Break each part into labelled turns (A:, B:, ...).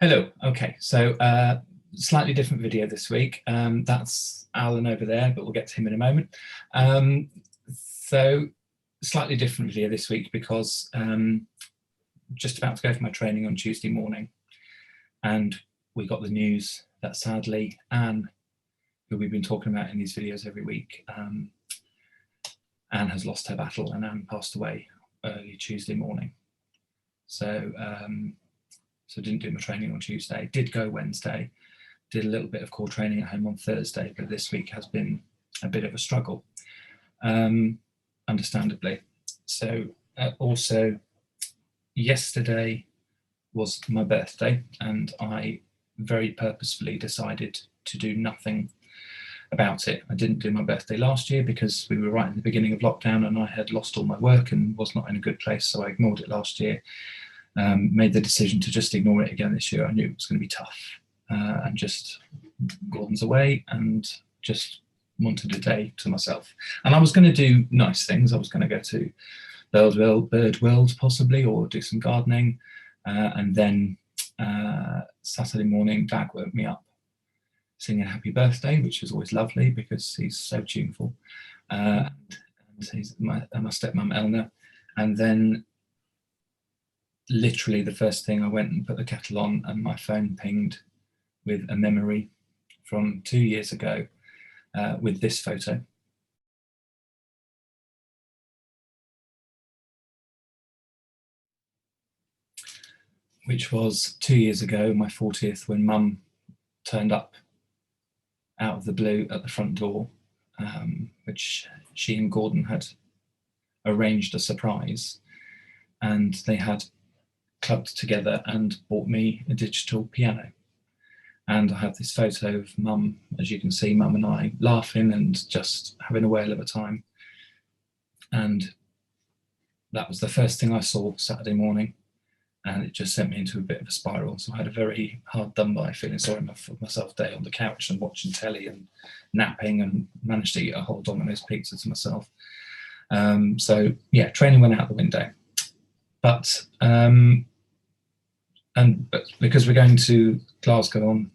A: Hello. Okay, so slightly different video this week. That's Alan over there, but we'll get to him in a moment. So slightly different video this week because just about to go for my training on Tuesday morning, and we got the news that sadly Anne, who we've been talking about in these videos every week, Anne has lost her battle, and Anne passed away early Tuesday morning. So didn't do my training on Tuesday, did go Wednesday, did a little bit of core training at home on Thursday, but this week has been a bit of a struggle, understandably. So also yesterday was my birthday, and I very purposefully decided to do nothing about it. I didn't do my birthday last year because we were right in the beginning of lockdown and I had lost all my work and was not in a good place, so I ignored it last year. Made the decision to just ignore it again this year. I knew it was going to be tough, and just Gordon's away and just wanted a day to myself. And I was going to do nice things. I was going to go to Bird World possibly, or do some gardening, and then Saturday morning Dad woke me up singing happy birthday, which is always lovely because he's so tuneful, and he's my stepmom Eleanor. And then literally the first thing, I went and put the kettle on and my phone pinged with a memory from 2 years ago, with this photo. Which was 2 years ago, my 40th, when Mum turned up out of the blue at the front door, which she and Gordon had arranged a surprise, and they had clubbed together and bought me a digital piano. And I have this photo of Mum, as you can see, Mum and I laughing and just having a whale of a time. And that was the first thing I saw Saturday morning, and it just sent me into a bit of a spiral. So I had a very hard done by, feeling sorry for myself day on the couch and watching telly and napping, and managed to eat a whole Domino's pizza to myself. So yeah, training went out the window. But because we're going to Glasgow on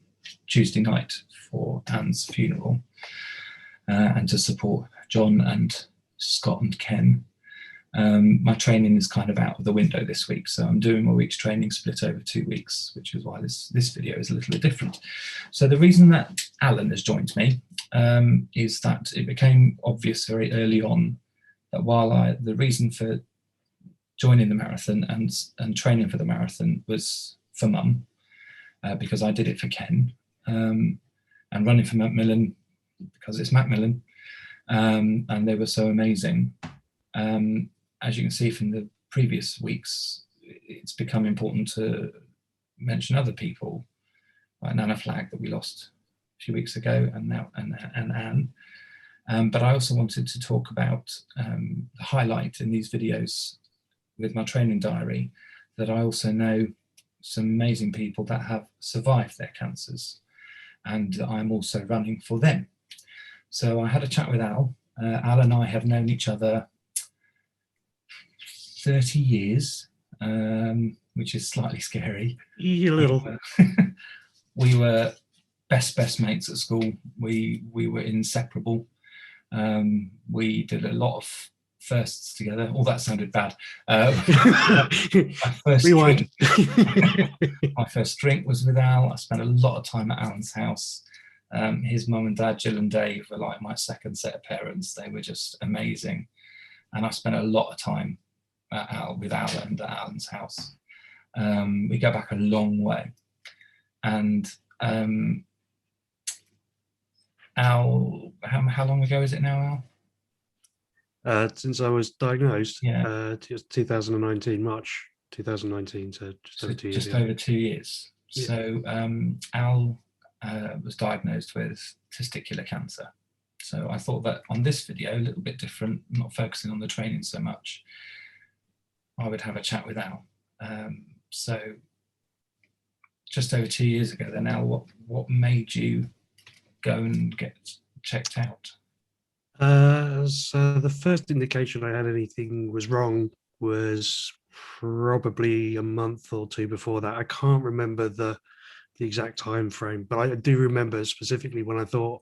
A: Tuesday night for Anne's funeral, and to support John and Scott and Ken, my training is kind of out of the window this week. So I'm doing my week's training split over 2 weeks, which is why this video is a little bit different. So the reason that Alan has joined me is that it became obvious very early on that the reason for joining the marathon and training for the marathon was for Mum, because I did it for Ken, and running for Macmillan because it's Macmillan, and they were so amazing. As you can see from the previous weeks, it's become important to mention other people like Nana Flagg, that we lost a few weeks ago, and Anne. But I also wanted to talk about the highlight in these videos with my training diary, that I also know some amazing people that have survived their cancers, and I'm also running for them. So I had a chat with Al. Al and I have known each other 30 years, which is slightly scary.
B: A little.
A: We were best mates at school. We were inseparable. We did a lot of firsts together. Oh, that sounded bad.
B: Rewind.
A: My first drink was with Al. I spent a lot of time at Alan's house. His mum and dad, Jill and Dave, were like my second set of parents. They were just amazing. And I spent a lot of time with Al and at Alan's house. We go back a long way. And Al, how long ago is it now,
B: Al? Since I was diagnosed,
A: yeah,
B: 2019, March 2019, so just over 2 years.
A: Just over 2 years. Yeah. So Al was diagnosed with testicular cancer. So I thought that on this video, a little bit different, not focusing on the training so much, I would have a chat with Al. So just over 2 years ago then, Al, what made you go and get checked out?
B: So the first indication I had anything was wrong was probably a month or two before that. I can't remember the exact time frame, but I do remember specifically when I thought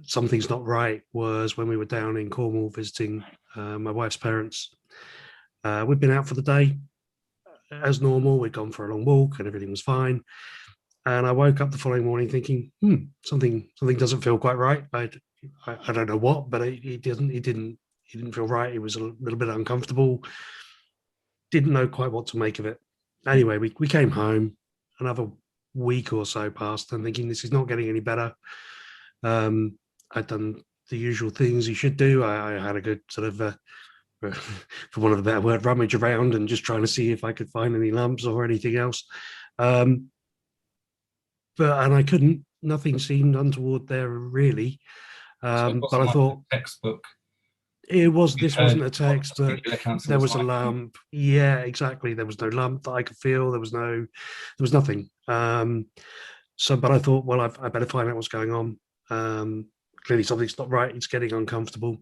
B: something's not right was when we were down in Cornwall visiting my wife's parents. We'd been out for the day as normal. We'd gone for a long walk and everything was fine. And I woke up the following morning thinking, something doesn't feel quite right. I don't know what, but it didn't feel right. It was a little bit uncomfortable. Didn't know quite what to make of it. Anyway, we came home. Another week or so passed. I'm thinking this is not getting any better. I'd done the usual things you should do. I had a good sort of, for want of a better word, rummage around and just trying to see if I could find any lumps or anything else. And I couldn't. Nothing seemed untoward there really.
A: So
B: But I thought
A: textbook.
B: this wasn't a textbook. There was a
A: like
B: lump. Yeah, exactly. There was no lump that I could feel. There was nothing. But I thought, well, I better find out what's going on. Clearly something's not right. It's getting uncomfortable.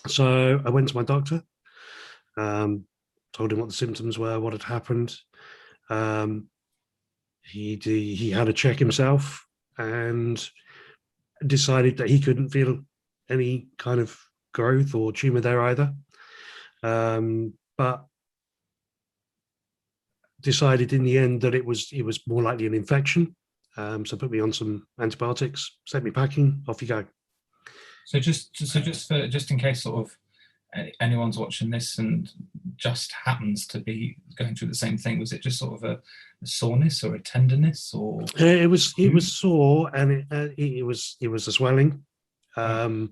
B: So I went to my doctor, told him what the symptoms were, what had happened. He had a check himself and decided that he couldn't feel any kind of growth or tumor there either. But decided in the end that it was more likely an infection. So put me on some antibiotics, sent me packing, off you go.
A: So just in case sort of anyone's watching this and just happens to be going through the same thing, was it just sort of a soreness or a tenderness, or
B: it was sore and it was a swelling, but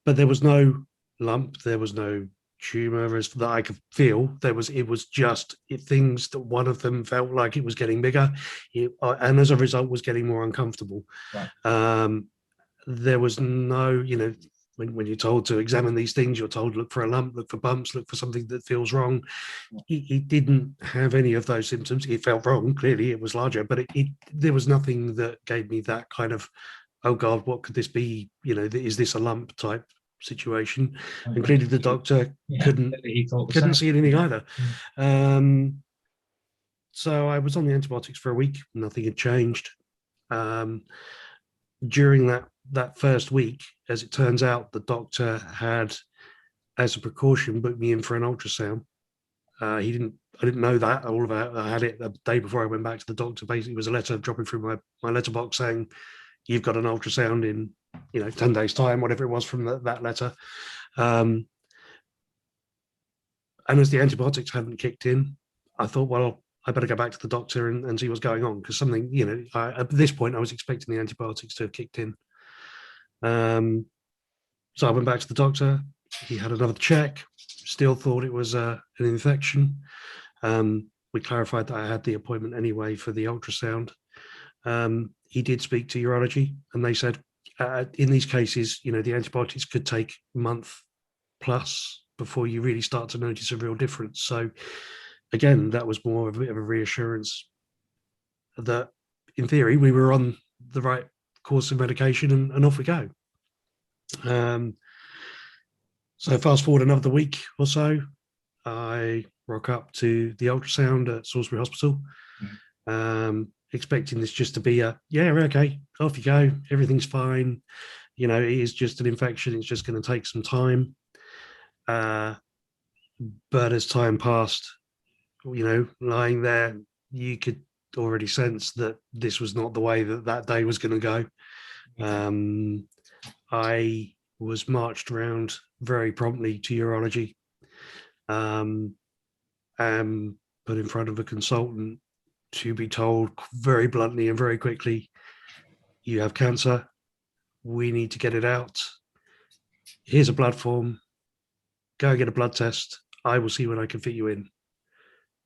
B: there was no lump, there was no tumor as that I could feel. It was just things that one of them felt like it was getting bigger, and as a result was getting more uncomfortable.
A: Right.
B: There was no, when you're told to examine these things, you're told look for a lump, look for bumps, look for something that feels wrong. He didn't have any of those symptoms. It felt wrong. Clearly, it was larger, but there was nothing that gave me that kind of, oh God, what could this be? Is this a lump type situation? Okay. And clearly, the doctor couldn't see anything either. So I was on the antibiotics for a week. Nothing had changed. During that first week, as it turns out, the doctor had, as a precaution, booked me in for an ultrasound. I didn't know that. I had it the day before I went back to the doctor. Basically, it was a letter dropping through my letterbox saying, you've got an ultrasound in 10 days time, whatever it was from that letter. And as the antibiotics hadn't kicked in, I thought, well, I better go back to the doctor and see what's going on, because something, at this point I was expecting the antibiotics to have kicked in. So I went back to the doctor. He had another check, still thought it was an infection. We clarified that I had the appointment anyway for the ultrasound. He did speak to urology, and they said, in these cases, the antibiotics could take a month plus before you really start to notice a real difference. So again, that was more of a bit of a reassurance that in theory we were on the right course of medication, and off we go. So fast forward another week or so, I rock up to the ultrasound at Salisbury Hospital, expecting this just to be okay, off you go, everything's fine. It is just an infection, it's just going to take some time. But as time passed, lying there, you could already sense that this was not the way that day was going to go. I was marched around very promptly to urology, and put in front of a consultant to be told very bluntly and very quickly, you have cancer, we need to get it out. Here's a blood form, go and get a blood test, I will see when I can fit you in.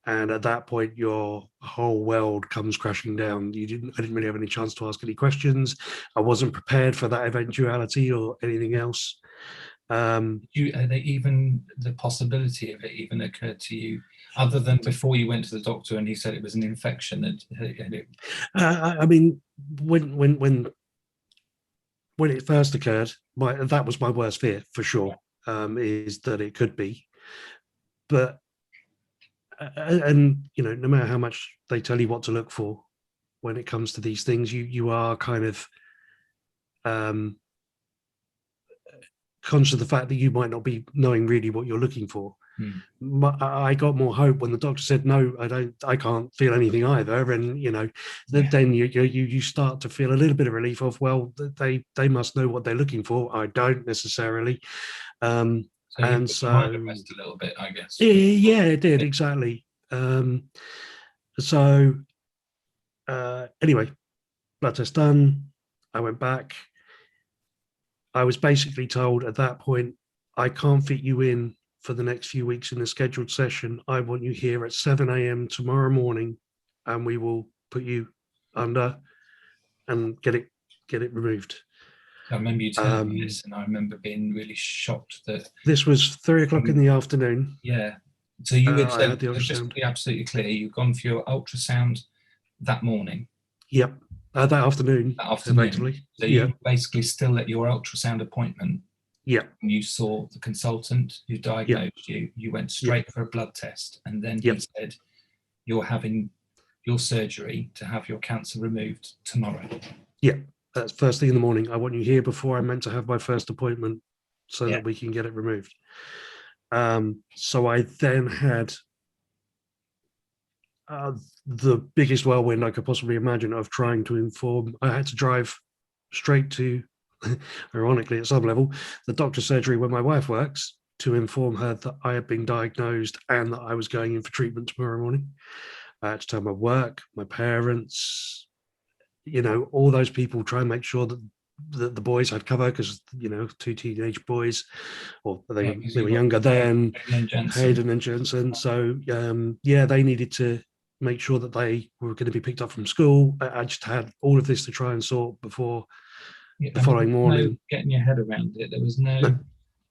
B: And at that point, your whole world comes crashing down. I didn't really have any chance to ask any questions. I wasn't prepared for that eventuality or anything else.
A: Even the possibility of it even occurred to you, other than before you went to the doctor and he said it was an infection?
B: I mean, when it first occurred, that was my worst fear for sure, is that it could be. But and no matter how much they tell you what to look for when it comes to these things, you are kind of conscious of the fact that you might not be knowing really what you're looking for. I got more hope when the doctor said, no, I can't feel anything either. And, then you start to feel a little bit of relief of, well, they must know what they're looking for. I don't necessarily.
A: So
B: and so
A: rest a little bit, I guess.
B: Yeah, it did. Exactly. Anyway, blood test done. I went back. I was basically told at that point, I can't fit you in for the next few weeks in a scheduled session. I want you here at 7 a.m. tomorrow morning, and we will put you under and get it removed.
A: I remember you telling me this, and I remember being really shocked that
B: this was 3:00 in the afternoon.
A: Yeah. So you would
B: had the
A: just to
B: ultrasound.
A: be absolutely clear, you've gone for your ultrasound that morning.
B: Yep. That afternoon.
A: That afternoon.
B: Effectively.
A: So you basically still at your ultrasound appointment.
B: Yeah.
A: You saw the consultant who diagnosed you. You went straight for a blood test, and then he said, "You're having your surgery to have your cancer removed tomorrow."
B: Yeah, that's first thing in the morning. I want you here before I'm meant to have my first appointment, so that we can get it removed. So I then had the biggest whirlwind I could possibly imagine of trying to inform. I had to drive straight to, ironically at some level, the doctor's surgery where my wife works, to inform her that I had been diagnosed and that I was going in for treatment tomorrow morning. I had to tell my work, my parents, all those people, try and make sure that the boys had cover, because 2 teenage boys, or they were younger then, Hayden and Jensen. So they needed to make sure that they were going to be picked up from school. I just had all of this to try and sort before the following morning.
A: No getting your head around it. There was no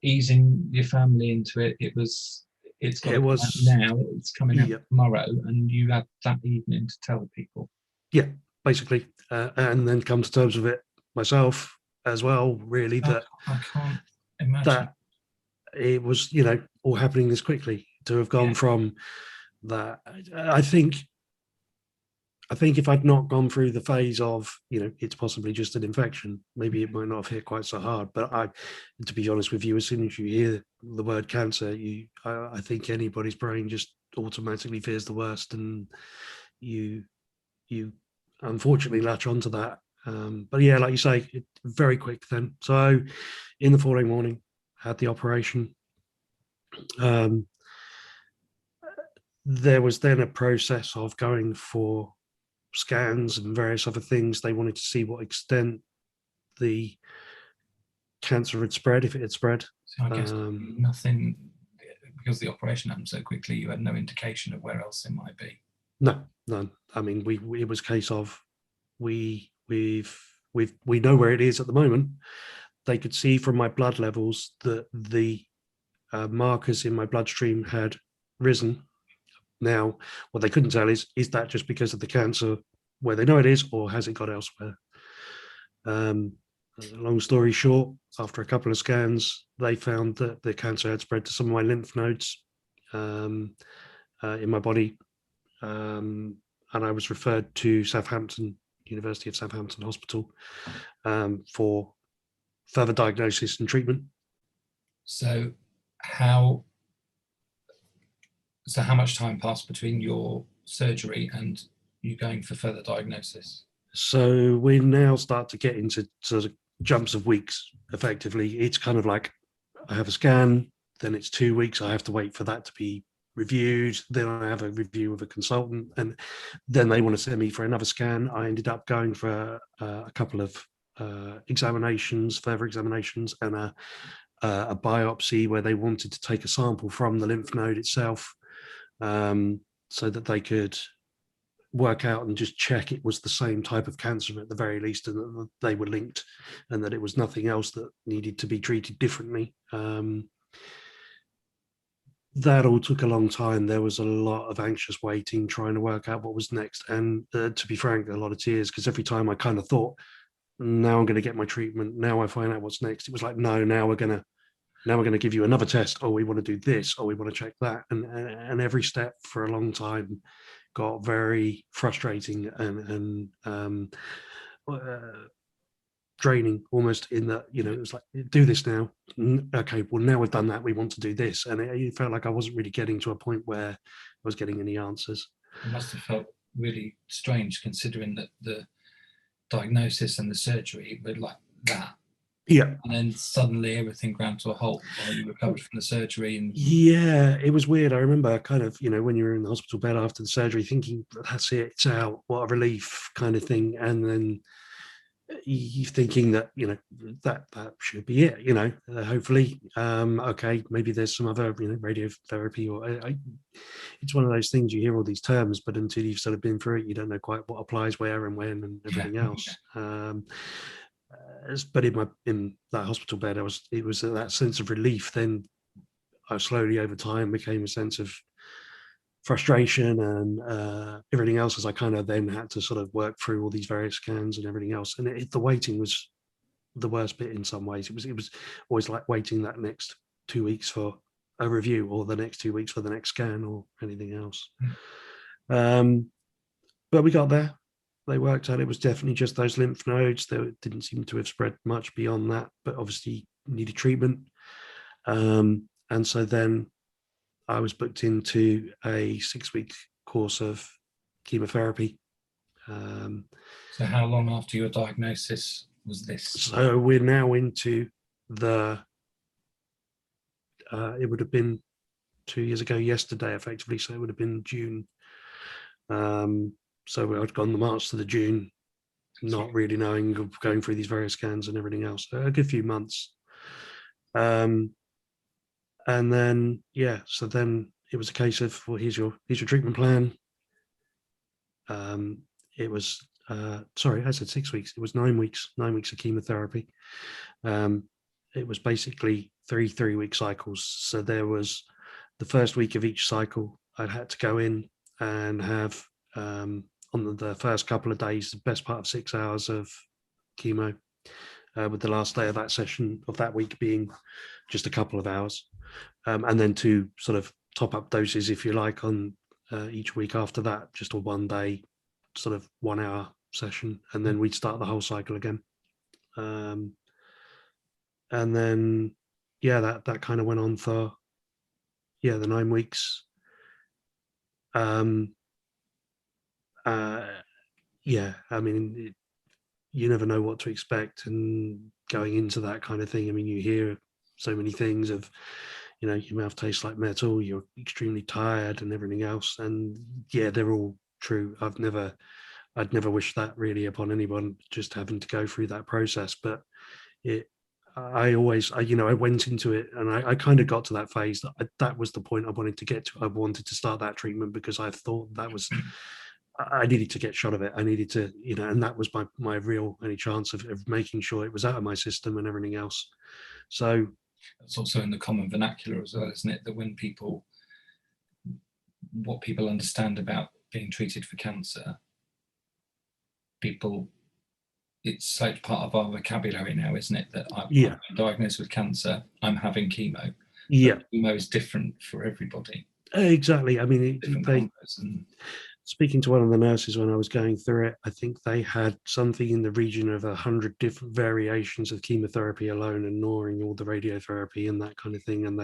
A: easing your family into it. It's got now. It's coming out tomorrow, and you had that evening to tell people.
B: Yeah, basically, and then come to terms with it myself as well. Really, that
A: I can't imagine
B: that it was all happening this quickly, to have gone from that. I think if I'd not gone through the phase of it's possibly just an infection, maybe it might not have hit quite so hard. But to be honest with you, as soon as you hear the word cancer, I think anybody's brain just automatically fears the worst, and you unfortunately latch onto that. But yeah, like you say, very quick then. So in the following morning, had the operation. There was then a process of going for scans and various other things. They wanted to see what extent the cancer had spread, if it had spread.
A: So I guess nothing, because the operation happened so quickly, you had no indication of where else it might be.
B: No, none. I mean, it was a case of we know where it is at the moment. They could see from my blood levels that the markers in my bloodstream had risen. Now, what they couldn't tell is that just because of the cancer where they know it is, or has it got elsewhere? Long story short, after a couple of scans, they found that the cancer had spread to some of my lymph nodes in my body, and I was referred to University of Southampton Hospital for further diagnosis and treatment.
A: So how much time passed between your surgery and you going for further diagnosis?
B: So we now start to get into sort of jumps of weeks. Effectively, it's kind of like I have a scan, then it's 2 weeks. I have to wait for that to be reviewed. Then I have a review with a consultant, and then they want to send me for another scan. I ended up going for a couple of further examinations, and a biopsy where they wanted to take a sample from the lymph node itself, so that they could work out and just check it was the same type of cancer at the very least, and that they were linked, and that it was nothing else that needed to be treated differently. That all took a long time. There was a lot of anxious waiting, trying to work out what was next, and to be frank, a lot of tears, because every time I kind of thought, now I'm going to get my treatment, now I find out what's next, it was like, no, now we're going to now we're going to give you another test. Oh, we want to do this. Oh, we want to check that. And every step for a long time got very frustrating and draining almost, in that, it was like, do this now. Okay, well, now we've done that, we want to do this. And it felt like I wasn't really getting to a point where I was getting any answers.
A: It must have felt really strange, considering that the diagnosis and the surgery were like that.
B: Yeah.
A: And then suddenly everything ground to a halt while you recovered from the surgery. And
B: yeah, it was weird. I remember kind of, when you were in the hospital bed after the surgery, thinking, that's it, it's out, what a relief, kind of thing. And then you thinking that, that should be it, hopefully. Okay, maybe there's some other, radiotherapy, or it's one of those things, you hear all these terms, but until you've sort of been through it, you don't know quite what applies where and when and everything else. But in that hospital bed, it was that sense of relief. Then I slowly, over time, became a sense of frustration and everything else, as I kind of then had to sort of work through all these various scans and everything else. And the waiting was the worst bit in some ways. It was always like waiting that next 2 weeks for a review, or the next 2 weeks for the next scan, or anything else. But we got there. They worked out it was definitely just those lymph nodes. They didn't seem to have spread much beyond that, but obviously needed treatment. And so then I was booked into a 6-week course of chemotherapy.
A: So how long after your diagnosis was this?
B: So we're now into the, it would have been 2 years ago yesterday, effectively. So it would have been June. So I'd gone the March to the June, not really knowing, going through these various scans and everything else. A good few months. And then, so then it was a case of, well, here's your treatment plan. It was, sorry, I said 6 weeks. It was 9 weeks, 9 weeks of chemotherapy. It was basically 3-week cycles. So there was the first week of each cycle, I'd had to go in and have, on the first couple of days, the best part of 6 hours of chemo, with the last day of that session of that week being just a couple of hours. And then 2 sort of top-up doses, if you like, on each week after that, just a 1 day sort of 1 hour session, and then we'd start the whole cycle again. And then that kind of went on for the 9 weeks. I mean, you never know what to expect, and going into that kind of thing, I mean, you hear so many things of, your mouth tastes like metal, you're extremely tired and everything else. And they're all true. I'd never wish that really upon anyone, just having to go through that process. But I went into it, and I kind of got to that phase that was the point I wanted to get to. I wanted to start that treatment because I thought that was, I needed to get shot of it. I needed to, and that was my real only chance of making sure it was out of my system and everything else. So
A: it's also in the common vernacular as well, isn't it? That what people understand about being treated for cancer, it's like part of our vocabulary now, isn't it? That I'm diagnosed with cancer, I'm having chemo.
B: Yeah.
A: But chemo is different for everybody.
B: Exactly. I mean, speaking to one of the nurses when I was going through it, I think they had something in the region of 100 different variations of chemotherapy alone, ignoring all the radiotherapy and that kind of thing. And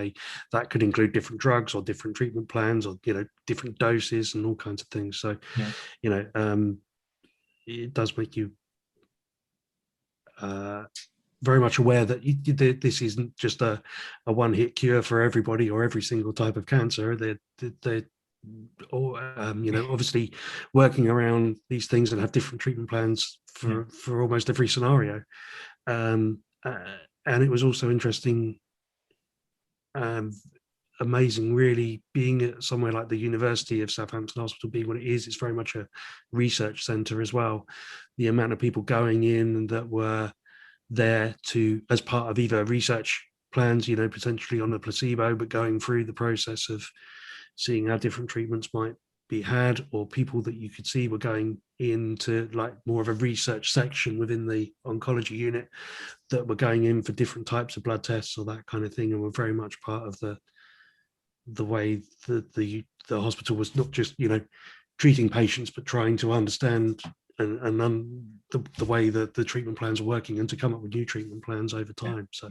B: that could include different drugs or different treatment plans, or, different doses and all kinds of things. So, it does make you very much aware that this isn't just a one-hit cure for everybody or every single type of cancer. They're obviously working around these things and have different treatment plans for almost every scenario. And it was also interesting, amazing, really, being at somewhere like the University of Southampton Hospital, being what it is. It's very much a research centre as well. The amount of people going in that were there as part of either research plans, potentially on a placebo, but going through the process of seeing how different treatments might be had, or people that you could see were going, into like more of a research section within the oncology unit that were going in for different types of blood tests or that kind of thing, and were very much part of the way that the hospital was not just, you know, treating patients, but trying to understand the way that the treatment plans are working and to come up with new treatment plans over time. So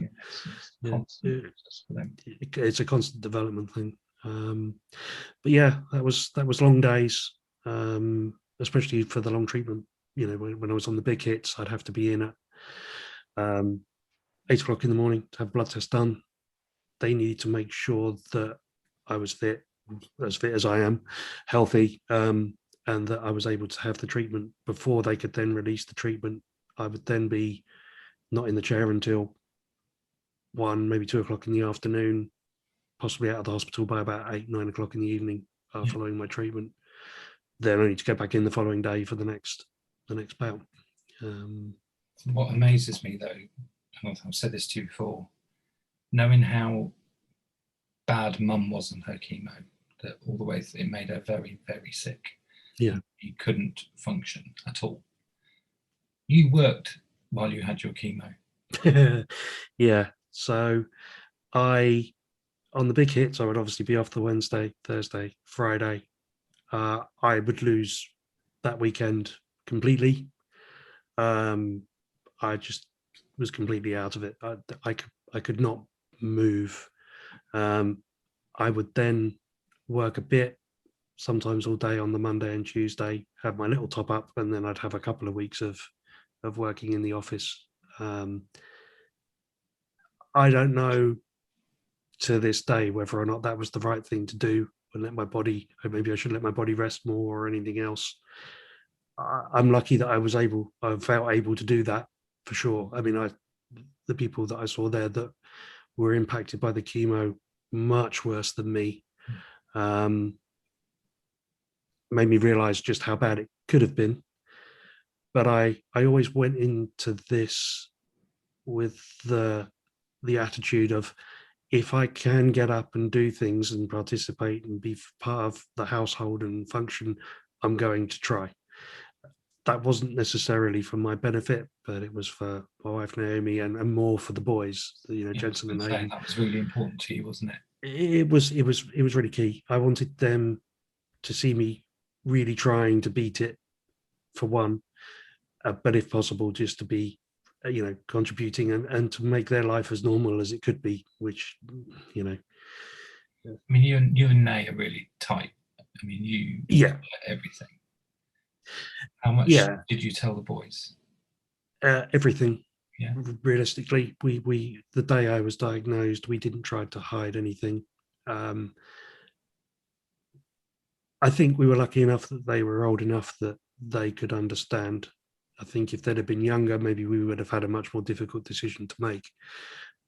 B: it's a constant development thing. But yeah, that was long days, especially for the long treatment. You know, when I was on the big hits, I'd have to be in at 8 o'clock in the morning to have blood tests done. They needed to make sure that I was fit as I am, healthy, and that I was able to have the treatment before they could then release the treatment. I would then be not in the chair until 1, maybe 2 o'clock in the afternoon, possibly out of the hospital by about 8, 9 o'clock in the evening following my treatment. Then I need to go back in the following day for the next bout.
A: What amazes me, though, and I've said this to you before, knowing how bad Mum was on her chemo, that all the way it made her very, very sick.
B: Yeah,
A: you couldn't function at all. You worked while you had your chemo.
B: Yeah. So on the big hits, I would obviously be off the Wednesday, Thursday, Friday. I would lose that weekend completely. I just was completely out of it. I could not move. I would then work a bit, sometimes all day on the Monday and Tuesday, have my little top up, and then I'd have a couple of weeks of working in the office. I don't know to this day whether or not that was the right thing to do and let my body, or maybe I should let my body rest more or anything else. I'm lucky that I felt able to do that for sure. I mean, the people that I saw there that were impacted by the chemo much worse than me, made me realize just how bad it could have been. But I always went into this with the attitude of, if I can get up and do things and participate and be part of the household and function, I'm going to try. That wasn't necessarily for my benefit, but it was for my wife Naomi and more for the boys, you know, Jensen and Hayden.
A: That was really important to you, wasn't it?
B: It was really key. I wanted them to see me really trying to beat it, for one, but if possible, just to be, you know, contributing and to make their life as normal as it could be, which, you know.
A: I mean, you and Nay are really tight. I mean, you everything. How much did you tell the boys?
B: Everything.
A: Yeah.
B: Realistically, we the day I was diagnosed, we didn't try to hide anything. I think we were lucky enough that they were old enough that they could understand. I think if they'd have been younger, maybe we would have had a much more difficult decision to make.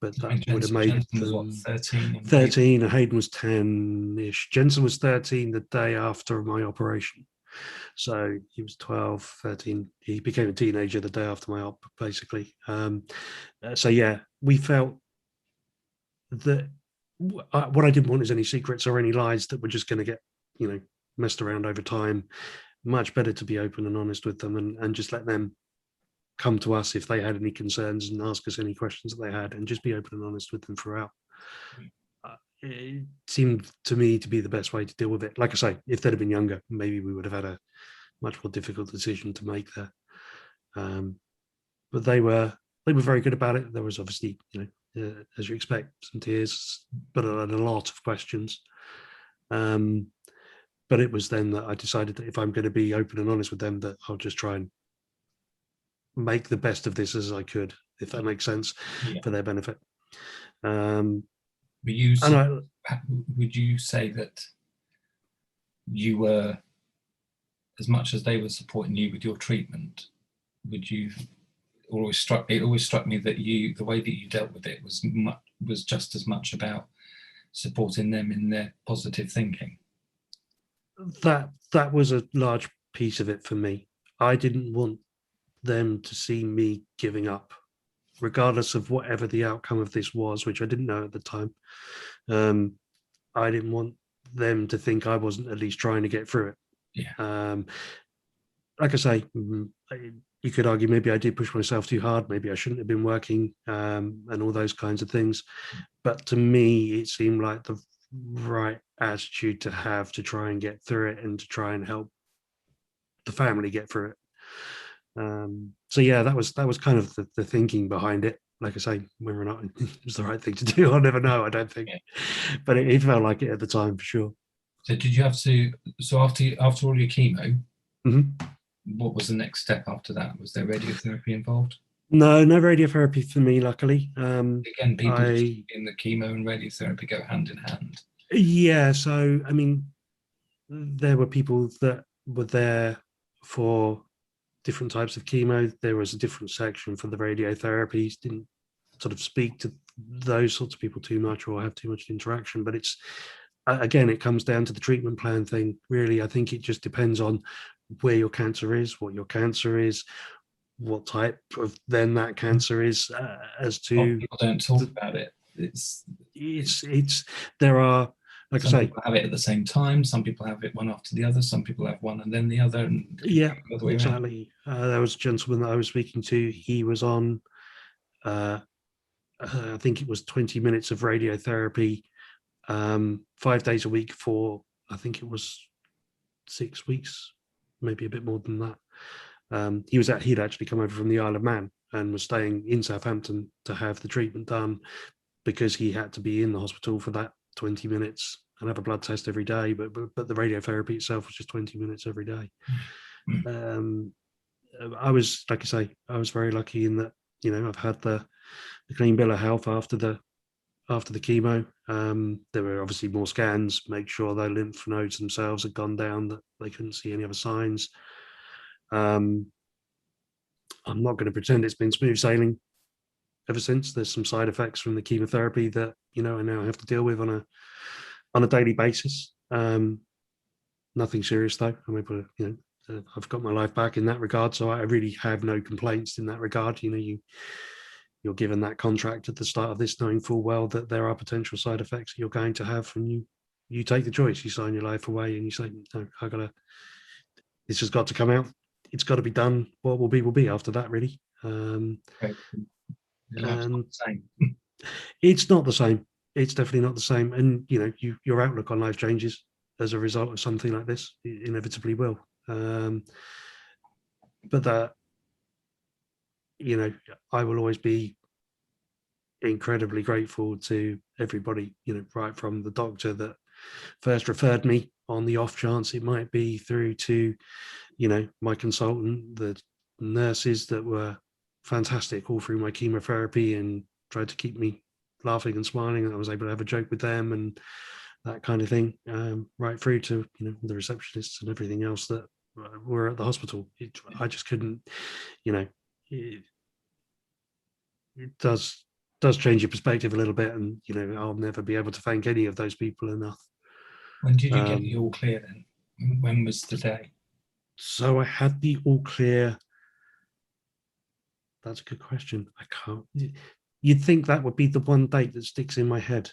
B: But that would have made
A: Jensen was what, 13?
B: 13, and Hayden was 10-ish. Jensen was 13 the day after my operation. So he was 12, 13. He became a teenager the day after my op, basically. So yeah, we felt that what I didn't want is any secrets or any lies that were just going to get, you know, messed around over time. Much better to be open and honest with them and just let them come to us if they had any concerns and ask us any questions that they had, and just be open and honest with them throughout. It seemed to me to be the best way to deal with it. Like I say, if they'd have been younger, maybe we would have had a much more difficult decision to make there. But they were very good about it. There was obviously, you know, as you expect, some tears, but a lot of questions. But it was then that I decided that if I'm going to be open and honest with them, that I'll just try and make the best of this as I could, if that makes sense, for their benefit.
A: Would you say that you were, as much as they were supporting you with your treatment, it always struck me that the way that you dealt with it was just as much about supporting them in their positive thinking?
B: That was a large piece of it for me. I didn't want them to see me giving up, regardless of whatever the outcome of this was, which I didn't know at the time. I didn't want them to think I wasn't at least trying to get through it.
A: Yeah.
B: like I say, you could argue maybe I did push myself too hard. Maybe I shouldn't have been working, and all those kinds of things. But to me, it seemed like the right attitude to have to try and get through it and to try and help the family get through it. So yeah, that was kind of the thinking behind it. Like I say, whether or not it was the right thing to do, I'll never know. I don't think,
A: Yeah.
B: but it felt like it at the time for sure.
A: So did you have to? So after all your chemo,
B: Mhm.
A: what was the next step after that? Was there radiotherapy involved?
B: No, no radiotherapy for me, luckily.
A: Again, people just
B: I
A: keep in the chemo and radiotherapy go hand in hand.
B: Yeah, so I mean, there were people that were there for different types of chemo. There was a different section for the radiotherapy. Didn't sort of speak to those sorts of people too much or have too much interaction. But it's again, it comes down to the treatment plan thing. Really, I think it just depends on where your cancer is, what your cancer is, what type of then that cancer is, as
A: A lot of
B: to
A: people don't talk
B: the,
A: about it. It's
B: it's there are, like I
A: some
B: say,
A: people have it at the same time. Some people have it one after the other. Some people have one and then the other, and
B: yeah,
A: the other way around.
B: exactly. There was a gentleman that I was speaking to. He was on, uh, I think it was 20 minutes of radiotherapy, 5 days a week for, I think it was 6 weeks, maybe a bit more than that. He'd actually come over from the Isle of Man and was staying in Southampton to have the treatment done because he had to be in the hospital for that 20 minutes and have a blood test every day. But the radiotherapy itself was just 20 minutes every day. Um, I was, like I say, I was very lucky in that, I've had the clean bill of health after the chemo. There were obviously more scans, make sure their lymph nodes themselves had gone down, that they couldn't see any other signs. I'm not going to pretend it's been smooth sailing ever since. There's some side effects from the chemotherapy that I now have to deal with on a daily basis. Nothing serious though. I'm able to, I've got my life back in that regard, so I really have no complaints in that regard. You're given that contract at the start of this, knowing full well that there are potential side effects that you're going to have, and you take the choice. You sign your life away, and you say, "No, this has got to come out. It's got to be done. What will be after that, really."
A: Okay. Your life's not
B: And
A: the same.
B: it's not the same. It's definitely not the same. And your outlook on life changes as a result of something like this. It inevitably will. But that, I will always be incredibly grateful to everybody, right from the doctor that first referred me on the off chance it might be, through to, my consultant, the nurses that were fantastic all through my chemotherapy and tried to keep me laughing and smiling, and I was able to have a joke with them and that kind of thing, right through to, the receptionists and everything else that were at the hospital. I just couldn't, it, it does change your perspective a little bit, and I'll never be able to thank any of those people enough.
A: When did you get the all clear then? When was the day?
B: So I had the all clear. That's a good question. I can't. You'd think that would be the one date that sticks in my head,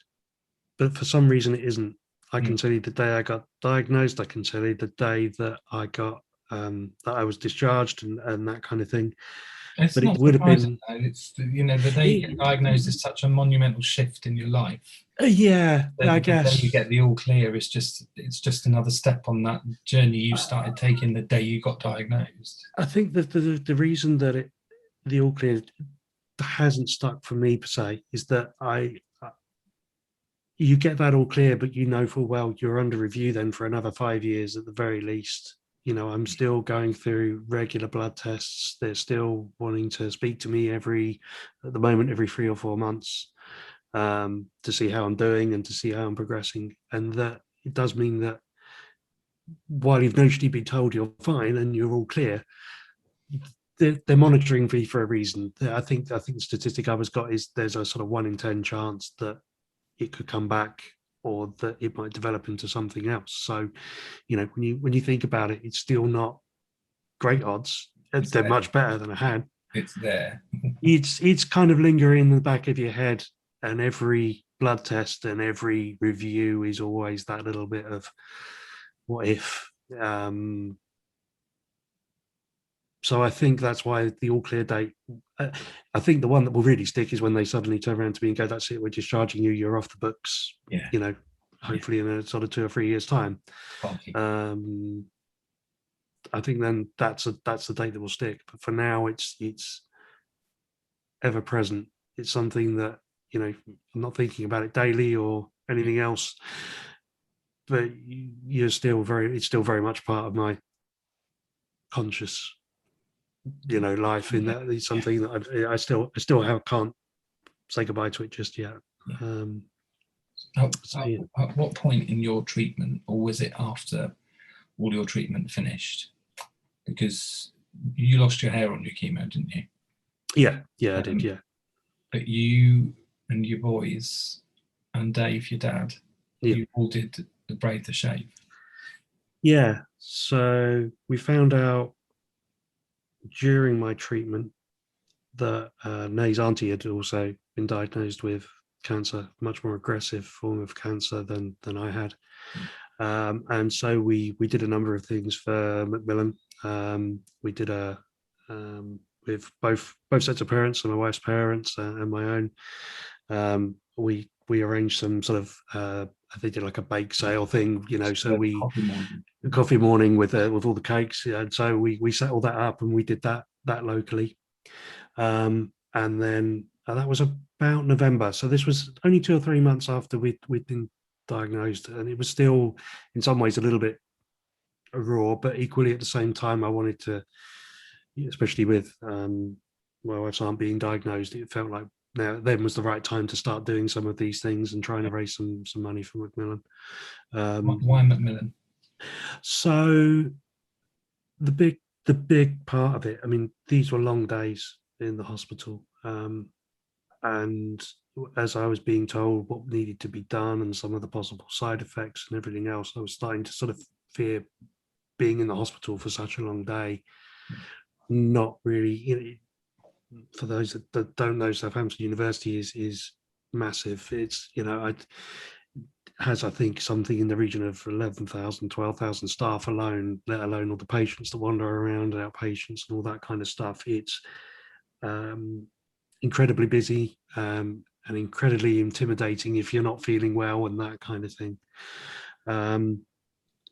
B: but for some reason it isn't. I can tell you the day I got diagnosed. I can tell you the day that I got that I was discharged and that kind of thing.
A: It's
B: But
A: not
B: it would have
A: surprising
B: been.
A: though. It's the day you get diagnosed is such a monumental shift in your life.
B: Yeah,
A: That
B: I
A: the day
B: guess.
A: you get the all clear is just another step on that journey you started taking the day you got diagnosed.
B: I think that the reason that the all clear hasn't stuck for me per se is that you get that all clear, but full well you're under review then for another 5 years at the very least. I'm still going through regular blood tests. They're still wanting to speak to me at the moment, every 3 or 4 months, to see how I'm doing and to see how I'm progressing. And that it does mean that while you've notionally been told you're fine and you're all clear, they're monitoring me for a reason. I think the statistic I was got is there's a sort of 1 in 10 chance that it could come back or that it might develop into something else. So, when you think about it, it's still not great odds. They're much better than I had.
A: It's there.
B: It's kind of lingering in the back of your head, and every blood test and every review is always that little bit of what if. So I think that's why the all clear date, I think the one that will really stick is when they suddenly turn around to me and go, that's it, we're discharging you, you're off the books,
A: Yeah.
B: hopefully in a sort of 2 or 3 years time.
A: Party.
B: I think then that's the date that will stick. But for now, it's ever present. It's something that, I'm not thinking about it daily or anything else, but it's still very much part of my conscious, life. In that it's something that I still can't say goodbye to it just yet.
A: Yeah. At what point in your treatment, or was it after all your treatment finished? Because you lost your hair on your chemo, didn't you?
B: Yeah, I did. Yeah.
A: But you and your boys and Dave, your dad, you all did the braid the shave.
B: Yeah. So we found out during my treatment that Nay's auntie had also been diagnosed with cancer, much more aggressive form of cancer than I had. And so we did a number of things for Macmillan. We did with both sets of parents, so my wife's parents and my own. We arranged some sort of they did like a bake sale thing, so we coffee morning with all the cakes, and so we set all that up and we did that locally. And then that was about November, so this was only 2 or 3 months after we'd been diagnosed, and it was still in some ways a little bit raw, but equally at the same time I wanted to, especially with my wife's aunt being diagnosed, it felt like then was the right time to start doing some of these things and trying to raise some money for Macmillan.
A: Why Macmillan?
B: So the big part of it, I mean, these were long days in the hospital, and as I was being told what needed to be done and some of the possible side effects and everything else, I was starting to sort of fear being in the hospital for such a long day. Not really, for those that don't know, Southampton University is massive. It's, has, I think, something in the region of 11,000, 12,000 staff alone, let alone all the patients that wander around, outpatients and all that kind of stuff. It's incredibly busy and incredibly intimidating if you're not feeling well and that kind of thing.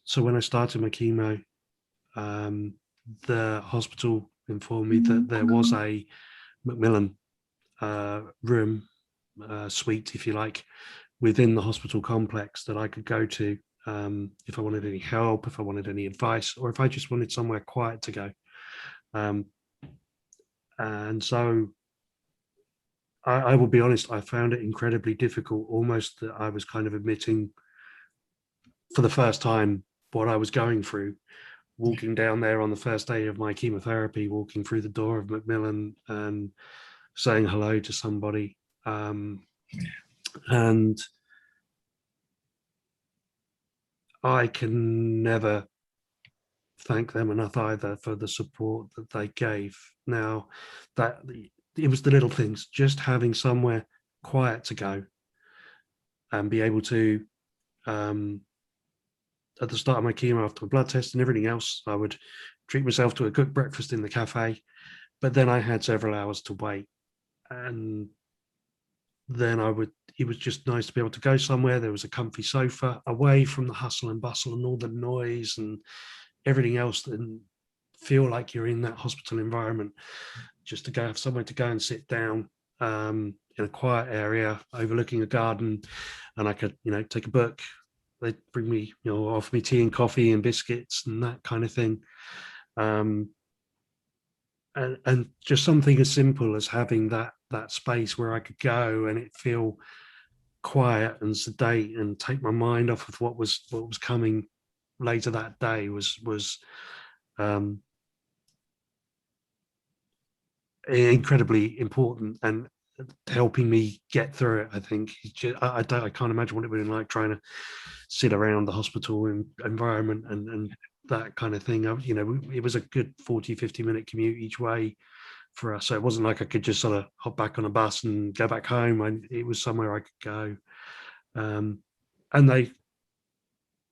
B: So when I started my chemo, the hospital informed me that there was a Macmillan room, suite, if you like, within the hospital complex that I could go to if I wanted any help, if I wanted any advice, or if I just wanted somewhere quiet to go. And so I will be honest, I found it incredibly difficult, almost that I was kind of admitting for the first time what I was going through, walking down there on the first day of my chemotherapy, walking through the door of Macmillan and saying hello to somebody. And I can never thank them enough either for the support that they gave. Now, that it was the little things, just having somewhere quiet to go and be able to, at the start of my chemo, after a blood test and everything else, I would treat myself to a cooked breakfast in the cafe, but then I had several hours to wait. And then it was just nice to be able to go somewhere. There was a comfy sofa away from the hustle and bustle and all the noise and everything else, and feel like you're in that hospital environment, just to go have somewhere to go and sit down in a quiet area overlooking a garden, and I could, take a book. They'd bring me, offer me tea and coffee and biscuits and that kind of thing. And just something as simple as having that space where I could go and it feel quiet and sedate and take my mind off of what was coming later that day was incredibly important and helping me get through it. I think I can't imagine what it would be like trying to sit around the hospital environment and that kind of thing. It was a good 40-50 minute commute each way for us, so it wasn't like I could just sort of hop back on a bus and go back home. It was somewhere I could go, and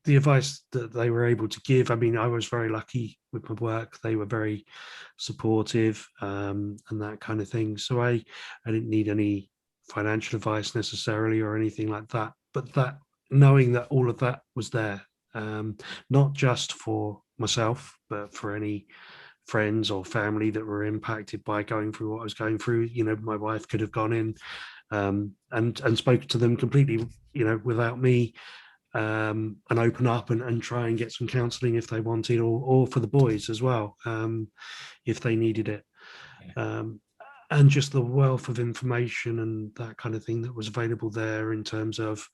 B: the advice that they were able to give, I mean, I was very lucky with my work. They were very supportive, and that kind of thing. So I didn't need any financial advice necessarily or anything like that. But that, knowing that all of that was there, not just for myself, but for any friends or family that were impacted by going through what I was going through. You know, my wife could have gone in, and spoken to them completely, you know, without me, and open up and try and get some counselling if they wanted, or for the boys as well, if they needed it. And just the wealth of information and that kind of thing that was available there in terms of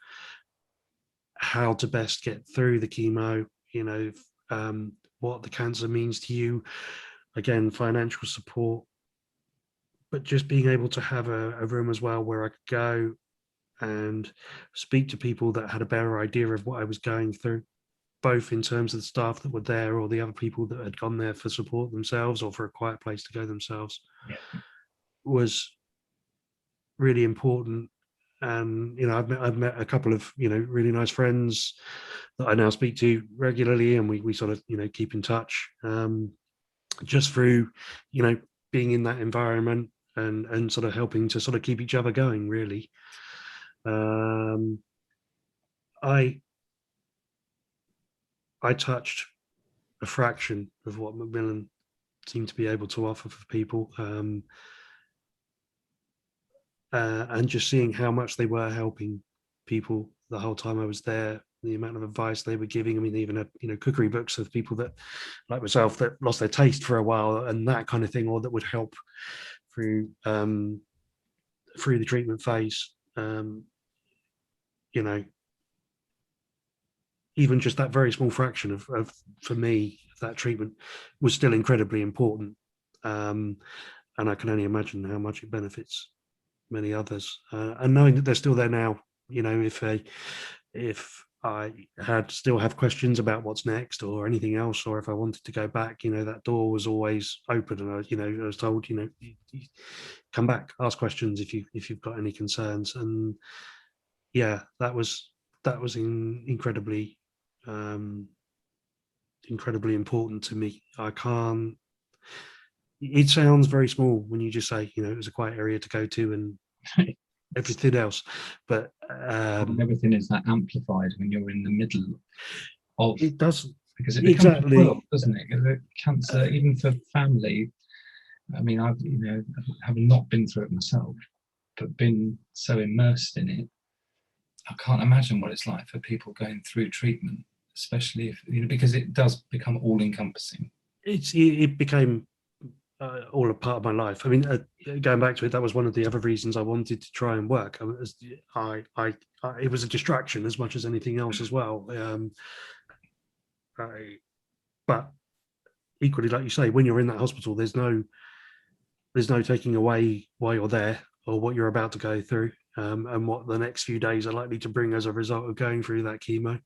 B: how to best get through the chemo, you know, what the cancer means to you, again, financial support, but just being able to have a room as well where I could go and speak to people that had a better idea of what I was going through, both in terms of the staff that were there or the other people that had gone there for support themselves or for a quiet place to go themselves, was really important. And, you know, I've met a couple of, you know, really nice friends that I now speak to regularly, and we sort of, you know, keep in touch, just through, you know, being in that environment and sort of helping to sort of keep each other going, really. I touched a fraction of what Macmillan seemed to be able to offer for people, and just seeing how much they were helping people the whole time I was there, the amount of advice they were giving. I mean, they even had, you know, cookery books of people that, like myself, that lost their taste for a while and that kind of thing, or that would help through through the treatment phase. You know, even just that very small fraction of for me, that treatment was still incredibly important. And I can only imagine how much it benefits many others. And knowing that they're still there now, you know, if I had still have questions about what's next or anything else, or if I wanted to go back, you know, that door was always open. And I, you know, I was told, you know, come back, ask questions if you've got any concerns. And yeah, that was incredibly incredibly important to me. I can't. It sounds very small when you just say, you know, it was a quiet area to go to and everything else, but
A: everything is that amplified when you're in the middle of
B: it does,
A: because it becomes
B: exactly,
A: a world, doesn't it? The cancer, even for family. I mean, I've, you know, having not been through it myself, but been so immersed in it, I can't imagine what it's like for people going through treatment, especially if, you know, because it does become all encompassing.
B: It became all a part of my life. I mean, going back to it, that was one of the other reasons I wanted to try and work. It was a distraction as much as anything else as well. But equally, like you say, when you're in that hospital, there's no taking away why you're there or what you're about to go through, and what the next few days are likely to bring as a result of going through that chemo.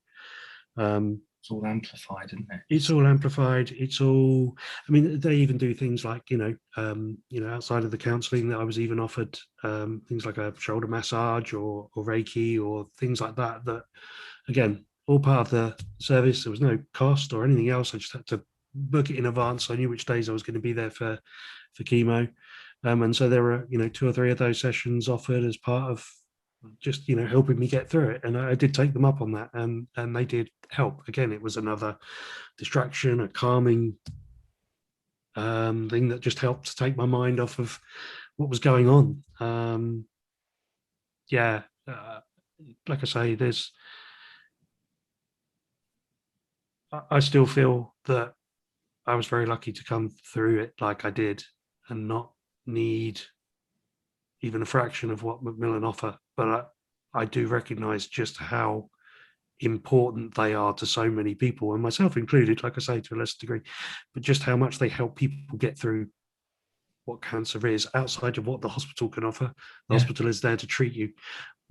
A: It's all amplified, isn't it?
B: It's all amplified. It's all. I mean, they even do things like, you know, outside of the counselling, that I was even offered things like a shoulder massage or Reiki or things like that. That, again, all part of the service. There was no cost or anything else. I just had to book it in advance. So I knew which days I was going to be there for chemo, and so there were, you know, 2 or 3 of those sessions offered as part of just, you know, helping me get through it. And I did take them up on that, and they did help. Again, it was another distraction, a calming thing that just helped to take my mind off of what was going on. Yeah, like I say, I still feel that I was very lucky to come through it like I did and not need even a fraction of what Macmillan offer. But I do recognise just how important they are to so many people, and myself included, like I say, to a lesser degree, but just how much they help people get through what cancer is outside of what the hospital can offer. The hospital is there to treat you.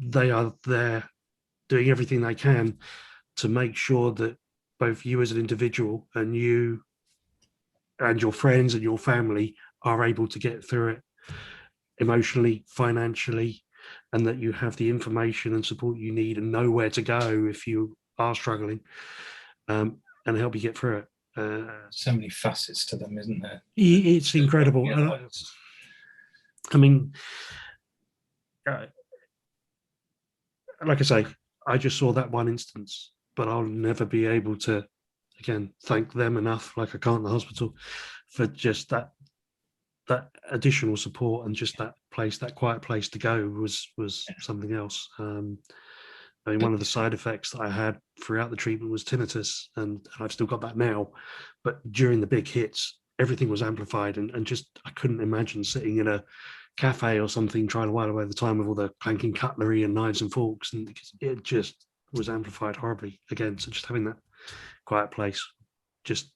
B: They are there doing everything they can to make sure that both you as an individual and you and your friends and your family are able to get through it emotionally, financially, and that you have the information and support you need and know where to go if you are struggling, and help you get through it.
A: So many facets to them, isn't there?
B: It's incredible. I mean, like I say, I just saw that one instance, but I'll never be able to, again, thank them enough, like I can't the hospital, for just that additional support, and just that quiet place to go was something else. I mean, one of the side effects that I had throughout the treatment was tinnitus, and I've still got that now. But during the big hits, everything was amplified, and just I couldn't imagine sitting in a cafe or something trying to while away the time with all the clanking cutlery and knives and forks, and it just was amplified horribly again. So just having that quiet place just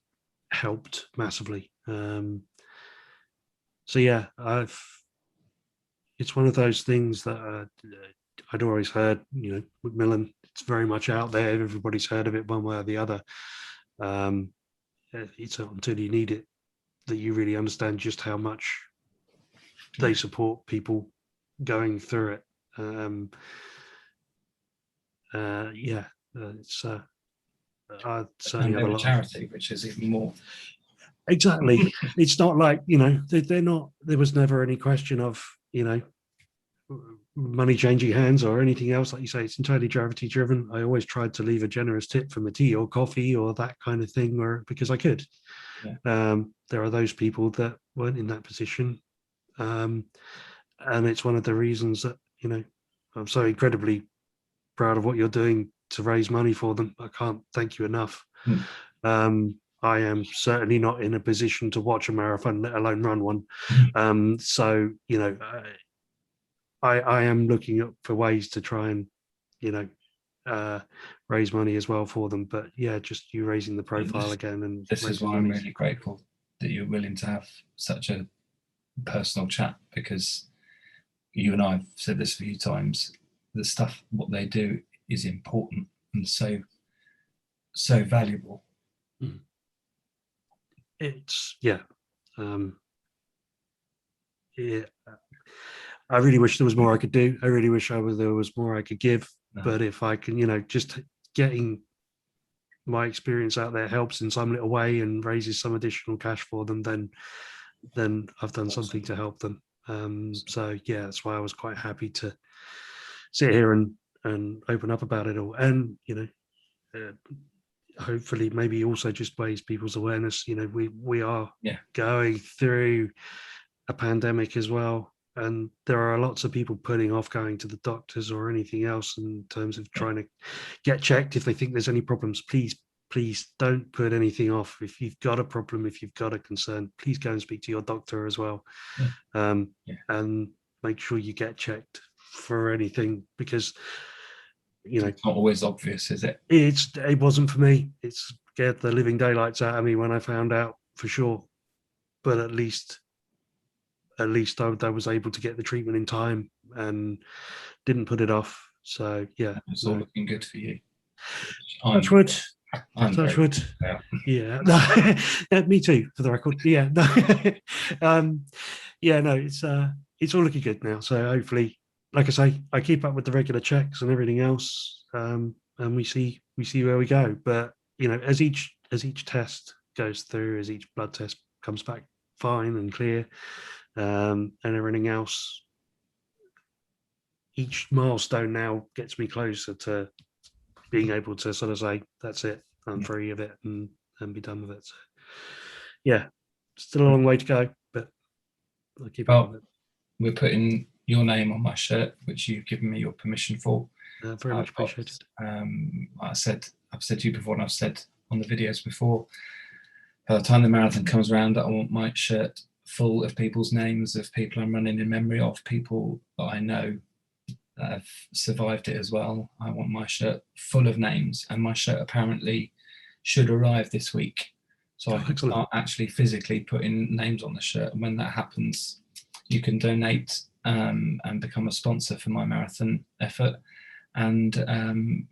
B: helped massively. So yeah, it's one of those things that I'd always heard, Macmillan, it's very much out there. Everybody's heard of it one way or the other. It's not until you need it that you really understand just how much they support people going through it. It's I certainly have a lot
A: charity, which is even more.
B: Exactly. It's not like, they're not, there was never any question of, money changing hands or anything else. Like you say, it's entirely charity driven. I always tried to leave a generous tip for my tea or coffee or that kind of thing, because I could. Yeah. There are those people that weren't in that position. And it's one of the reasons that, I'm so incredibly proud of what you're doing to raise money for them. I can't thank you enough. I am certainly not in a position to watch a marathon, let alone run one. So, I am looking for ways to try and, raise money as well for them. But yeah, just you raising the profile again. And
A: this is why I'm really grateful that you're willing to have such a personal chat, because you and I have said this a few times, the stuff, what they do is important and so valuable.
B: It's I really wish there was more I could do. I really wish there was more I could give. No. But if I can, just getting my experience out there helps in some little way and raises some additional cash for them, then I've done something to help them. So yeah, that's why I was quite happy to sit here and open up about it all. And hopefully maybe also just raise people's awareness. We are going through a pandemic as well, and there are lots of people putting off going to the doctors or anything else in terms of trying to get checked if they think there's any problems. Please don't put anything off. If you've got a problem, if you've got a concern, please go and speak to your doctor as well. And make sure you get checked for anything, because
A: it's not always obvious, is it?
B: It wasn't for me. It scared the living daylights out of me when I found out, for sure. But at least I was able to get the treatment in time and didn't put it off. So yeah,
A: it's all looking good for you.
B: Touch wood. Touch wood. Yeah. Me too, for the record. Yeah. It's all looking good now. So hopefully, like I say, I keep up with the regular checks and everything else, and we see where we go. But as each test goes through, as each blood test comes back fine and clear, and everything else, each milestone now gets me closer to being able to sort of say, that's it, I'm free of it, and be done with it. So yeah, still a long way to go, but I'll keep up with it.
A: We're putting your name on my shirt, which you've given me your permission for.
B: Very much appreciated.
A: I've said to you before, and I've said on the videos before, by the time the marathon comes around, I want my shirt full of people's names, of people I'm running in memory of, people that I know that have survived it as well. I want my shirt full of names, and my shirt apparently should arrive this week, so I can start actually physically putting names on the shirt. And when that happens, you can donate and become a sponsor for my marathon effort, and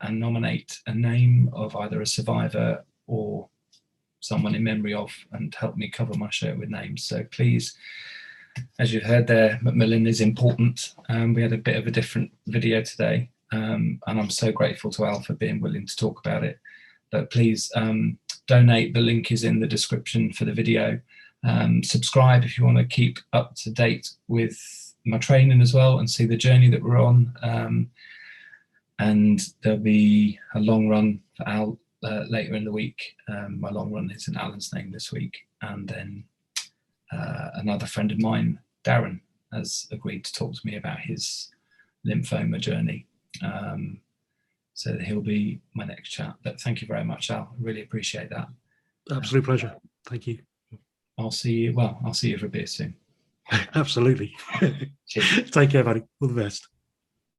A: nominate a name of either a survivor or someone in memory of, and help me cover my shirt with names. So please, as you've heard there, Macmillan is important. We had a bit of a different video today, and I'm so grateful to Al for being willing to talk about it. But please donate. The link is in the description for the video. Subscribe if you want to keep up to date with my training as well and see the journey that we're on. And there'll be a long run for Al later in the week. My long run is in Alan's name this week. And then another friend of mine, Darren, has agreed to talk to me about his lymphoma journey. So he'll be my next chat. But thank you very much, Al. I really appreciate that.
B: Absolute pleasure. Thank you.
A: I'll see you. Well, I'll see you for a beer soon.
B: Absolutely.
A: Cheers.
B: Take care, buddy. All the best.